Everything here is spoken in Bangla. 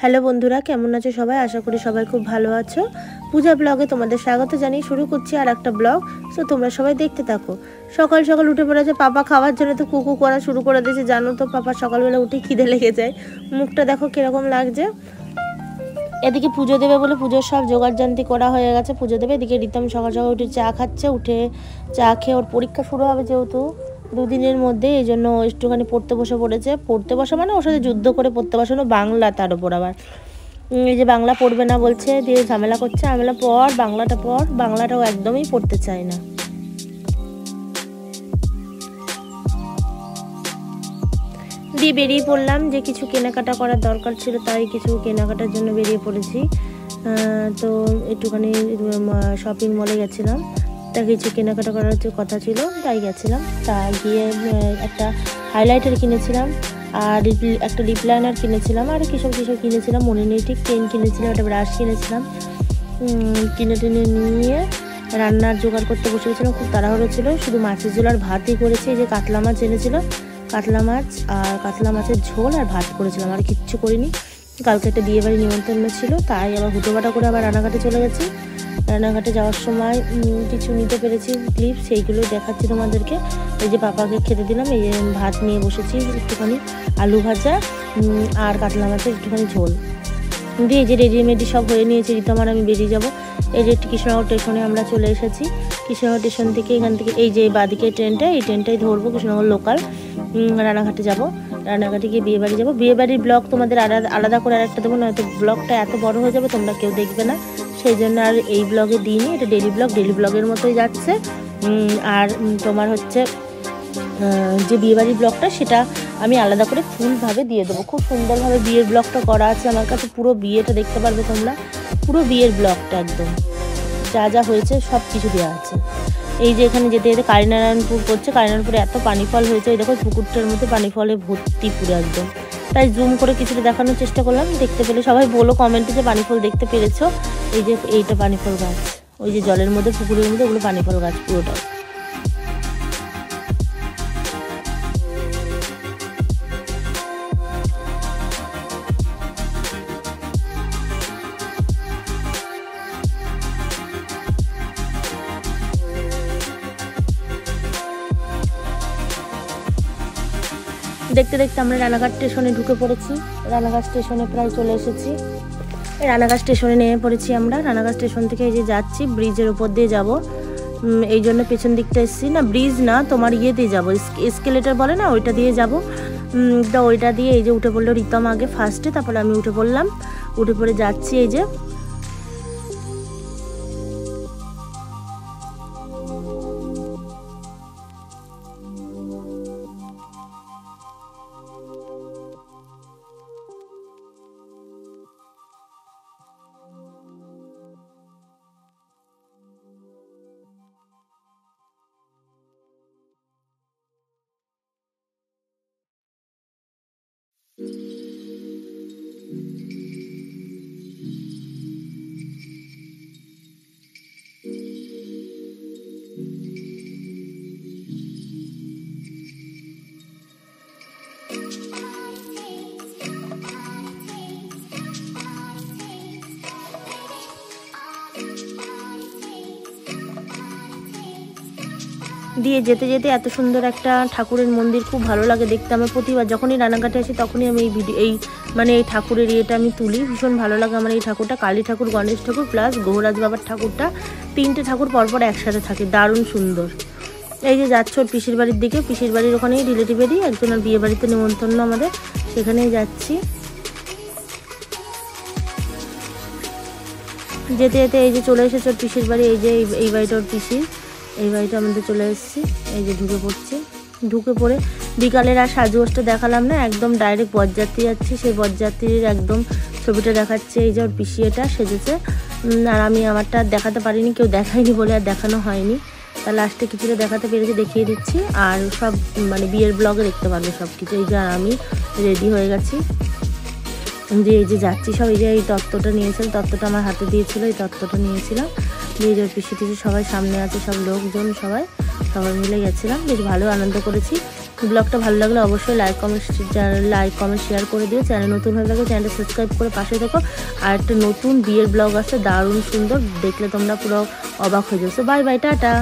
হ্যালো বন্ধুরা, কেমন আছো সবাই? আশা করি সবাই খুব ভালো আছো। পূজা ব্লগে তোমাদের স্বাগত জানিয়ে শুরু করছি আর একটা ব্লগ। সো তোমরা সবাই দেখতে থাকো। সকাল সকাল উঠে পড়েছে পাপা, খাওয়ার জন্য তো কুকু করা শুরু করে দিয়েছে। জানো তো পাপা সকালবেলা উঠে খিদে লেগে যায়। মুখটা দেখো কিরকম লাগছে। এদিকে পুজো দেবে বলে পুজোর সব জোগাড়জান্তি করা হয়ে গেছে, পুজো দেবে। এদিকে রিতম সকাল সকাল উঠে চা খাচ্ছে। উঠে চা খেয়ে ওর পরীক্ষা শুরু হবে যেহেতু দুদিনের মধ্যে, এই জন্য একটুখানি পড়তে বসে পড়েছে। পড়তে বসা মানে ওর সাথে যুদ্ধ করে পড়তে বসানো, বাংলা তার উপর আবার। এই যে বাংলা পড়বে না বলছে, দিয়ে ঝামেলা করছে। ঝামেলা পর বাংলাটা পর, বাংলাটাও একদমই পড়তে চায় না। দিয়ে বেরিয়ে পড়লাম, যে কিছু কেনাকাটা করার দরকার ছিল তাই কিছু কেনাকাটার জন্য বেরিয়ে পড়েছি। তো একটুখানি শপিং মলে গেছিলাম, তা কিছু কেনাকাটা করার কথা ছিল তাই গেছিলাম। তা গিয়ে একটা হাইলাইটার কিনেছিলাম, আর একটা লিপ লাইনার কিনেছিলাম, আর কিসব কিনেছিলাম মনে নেই ঠিক। পেন কিনেছিলাম, একটা ব্রাশ কিনেছিলাম। কিনে টেনে নিয়ে রান্নার জোগাড় করতে বসে গেছিলাম। খুব তাড়াহুড়ো ছিল, শুধু মাছের ঝোল আর ভাতই করেছি। এই যে কাতলা মাছ এনেছিল, কাতলা মাছ আর কাতলা মাছের ঝোল আর ভাত করেছিলাম, আর কিচ্ছু করিনি। কালকে একটা বিয়েবাড়ি নিমন্ত্রণ ছিল, তাই আবার হুটোপাটা করে আবার রানাঘাটে চলে গেছি। রানাঘাটে যাওয়ার সময় কিছু নিতে পেরেছি ক্লিপ, সেইগুলো দেখাচ্ছি তোমাদেরকে। এই যে পাপাকে খেতে দিলাম, এই যে ভাত নিয়ে বসেছি, একটুখানি আলু ভাজা আর কাতলা মাছের একটুখানি ঝোল দিয়ে। এই যে রেডিমেডি সব হয়ে নিয়েছি, রিতম আর আমি বেরিয়ে যাবো। এই যে কৃষ্ণনগর স্টেশনে আমরা চলে এসেছি। কৃষ্ণনগর স্টেশন থেকে এখান থেকে এই যে বাদিকে ট্রেনটা, এই ট্রেনটাই ধরবো, কৃষ্ণনগর লোকাল। রানাঘাটে যাব, রানাঘাটে গিয়ে বিয়েবাড়ি যাবো। বিয়েবাড়ির ব্লগ তোমাদের আলাদা করে আরেকটা দেবো, নয়তো ব্লগটা এত বড় হয়ে যাবে, তোমরা কেউ দেখবে না। সেই জন্য আর এই ব্লগে দিইনি, এটা ডেলি ব্লগের মতোই যাচ্ছে। আর তোমার হচ্ছে যে বিয়েবাড়ির ব্লগটা, সেটা আমি আলাদা করে ফুলভাবে দিয়ে দেবো। খুব সুন্দরভাবে বিয়ের ব্লগটা করা আছে আমার কাছে, পুরো বিয়েটা দেখতে পারবে তোমরা, পুরো বিয়ের ব্লগটা একদম যা যা হয়েছে সব কিছু দেওয়া আছে। এই যে এখানে যেতে যেতে কালীনারায়ণপুর পড়ছে, কালীনারায়ণপুরে এত পানি ফল হয়েছে, ওই দেখো পুকুরটার মধ্যে পানি ফলে ভর্তি পুরো একদম। তাই জুম করে কিছুটা দেখানোর চেষ্টা করলাম, দেখতে পেলে সবাই বলো কমেন্টে যে পানি ফল দেখতে পেরেছো। এই যে এইটা পানি ফল গাছ, ওই যে জলের মধ্যে পুকুরের মধ্যে, ওগুলো পানি ফল গাছ পুরোটা। দেখতে দেখতে আমরা রানাঘাট স্টেশনে ঢুকে পড়েছি। রানাঘাট স্টেশনে প্রায় চলে এসেছি। রানাঘাট স্টেশনে নেমে পড়েছি আমরা। রানাঘাট স্টেশন থেকে এই যে যাচ্ছি, ব্রিজের উপর দিয়ে যাব, এই জন্য পেছন দিকটা এসেছি। না ব্রিজ না, তোমার ইয়ে দিয়ে যাবো, এসকেলেটার বলে না, ওইটা দিয়ে যাব। তো ওইটা দিয়ে এই যে উঠে পড়লো রিতম আগে ফার্স্টে, তারপরে আমি উঠে পড়লাম। উঠে পড়ে যাচ্ছি। এই যে দিয়ে যেতে যেতে এত সুন্দর একটা ঠাকুরের মন্দির, খুব ভালো লাগে দেখতে। আমার প্রতিবার যখনই রানাঘাটে আসি তখনই আমি এই মানে এই ঠাকুরের ইয়েটা আমি তুলি, ভীষণ ভালো লাগে আমার এই ঠাকুরটা। কালী ঠাকুর, গণেশ ঠাকুর প্লাস গৌরাজ বাবার ঠাকুরটা, তিনটে ঠাকুর পরপর একসাথে থাকে, দারুণ সুন্দর। এই যে যাচ্ছ ওর পিসির বাড়ির দিকে, পিসির বাড়ির ওখানেই রিলেটিভেরই একজনের বিয়ে বাড়িতে নিমন্ত্রণ আমাদের, সেখানেই যাচ্ছি। যেতে যেতে এই যে চলে এসেছে ওর পিসির বাড়ি। এই যে এই বাড়িটা ওর পিসির, এই বাড়িটা আমাদের চলে এসেছি। এই যে ঢুকে পড়ছি, ঢুকে পড়ে বিকালের আর সাজগোজটা দেখালাম না, একদম ডাইরেক্ট বরযাত্রী যাচ্ছি। সেই বরযাত্রীর একদম ছবিটা দেখাচ্ছে। এই যে ওর পিসি এটা সেজেছে, আর আমি আমারটা দেখাতে পারিনি, কেউ দেখায়নি বলে আর দেখানো হয়নি। তা লাস্টে কিছুটা দেখাতে পেরেছি, দেখিয়ে দিচ্ছি। আর সব মানে বিয়ের ব্লগে দেখতে পারবে সব কিছু। এই যে আমি রেডি হয়ে গেছি, যে এই যে যাচ্ছি সব। এই যে এই তত্ত্বটা নিয়েছিলাম, তত্ত্বটা আমার হাতে দিয়েছিল, এই তত্ত্বটা নিয়েছিলাম। দিয়ে যে পিসি টিসি সবাই সামনে আছে, সব লোকজন সবাই মিলে গেছিলাম, বেশ ভালো আনন্দ করেছি। ব্লগটা ভালো লাগলে অবশ্যই লাইক কমেন্ট শেয়ার করে দিও। চ্যানেল নতুন হয়ে থাকলে চ্যানেলটা সাবস্ক্রাইব করে পাশে থেকো। আর একটা নতুন বিয়ের ব্লগ আছে, দারুণ সুন্দর, দেখলে তোমরা পুরো অবাক হয়ে যাও। So bye bye, tata.